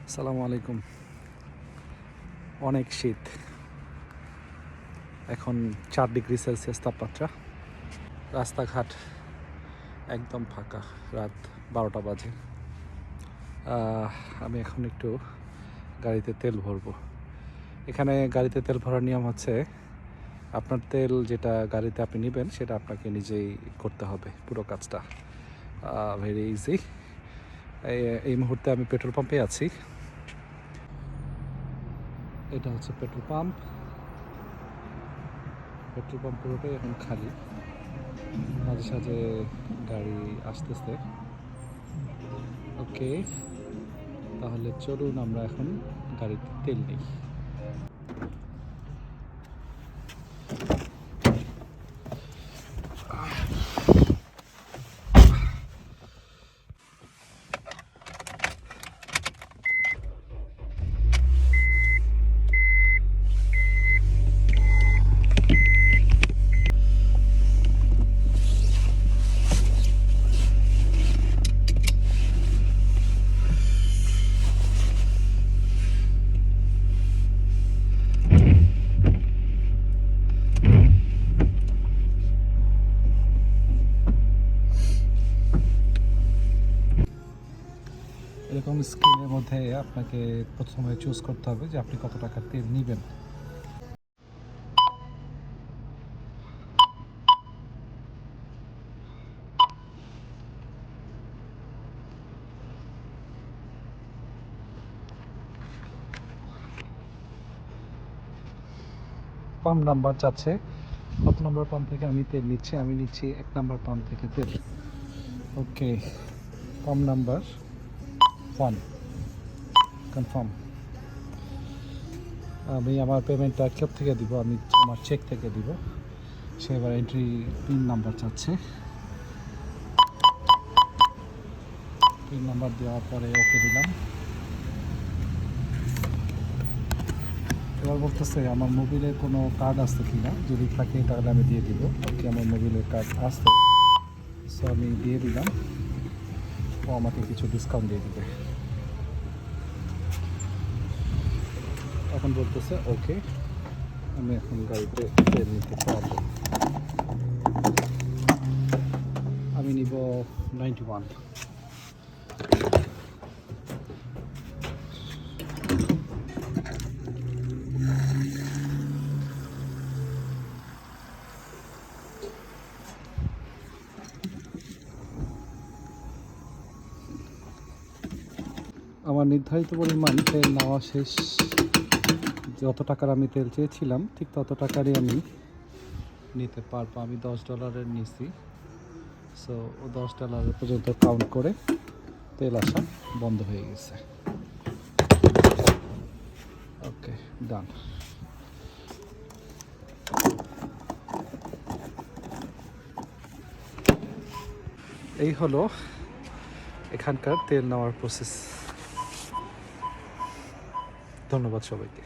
আসসালামু আলাইকুম। অনেক শীত, এখন 4 ডিগ্রি সেলসিয়াস তাপমাত্রা। রাস্তাঘাট একদম ফাঁকা, রাত 12টা বাজে। আমি এখন একটু গাড়িতে তেল ভরবো। এখানে গাড়িতে তেল ভরার নিয়ম হচ্ছে, আপনার তেল যেটা গাড়িতে আপনি নেবেন সেটা আপনাকে নিজেই করতে হবে পুরো কাজটা। Very easy. এই মুহূর্তে আমি পেট্রোল পাম্পে আছি। এটা হচ্ছে পেট্রোল পাম্প পুরোটাই এখন খালি। মাঝে সাঝে গাড়ি আসতেছে। ওকে, তাহলে চলুন আমরা এখন গাড়িতে তেল নিই। এরকম স্ক্রিনের মধ্যে আপনাকে প্রথমে চুজ করতে হবে যে আপনি কত টাকার তেল নেবেন। পাম্প নাম্বার চাচ্ছে, কত নম্বর পাম্প থেকে আমি তেল নিচ্ছি। আমি নিচ্ছি 1 নম্বর পাম্প থেকে তেল। ওকে, পাম্প নাম্বার 1, কনফার্ম। আমি আমার পেমেন্টটা ক্যাব থেকে দিব, আমি আমার চেক থেকে দিব। সে এবার এন্ট্রি পিন নাম্বার চাচ্ছে। পিন নাম্বার দেওয়ার পরে ওকে দিলাম। এবার বলতেছে আমার মোবিলে কোনো কার্ড আসছে কি না, যদি থাকে তাহলে আমি দিয়ে দিব। ওকে, আমার মোবিলের কার্ড আসছে, সো আমি দিয়ে দিলাম। ও আমাকে কিছু ডিসকাউন্ট দিয়ে দিবে। এখন বলতেছে ওকে, আমি এখন গাড়িতে তেল নিতে পারবো। আমি নিব 91। আমার নির্ধারিত পরিমাণ তেল নেওয়া শেষ। যত টাকার আমি তেল চেয়েছিলাম ঠিক তত টাকারই আমি নিতে পারবো। আমি $10 নিয়েছি, সো ও $10 পর্যন্ত কাউন্ট করে তেল আসা বন্ধ হয়ে গেছে। ওকে, ডান। এই হলো এখানকার তেল নেওয়ার প্রসেস। ধন্যবাদ সবাইকে।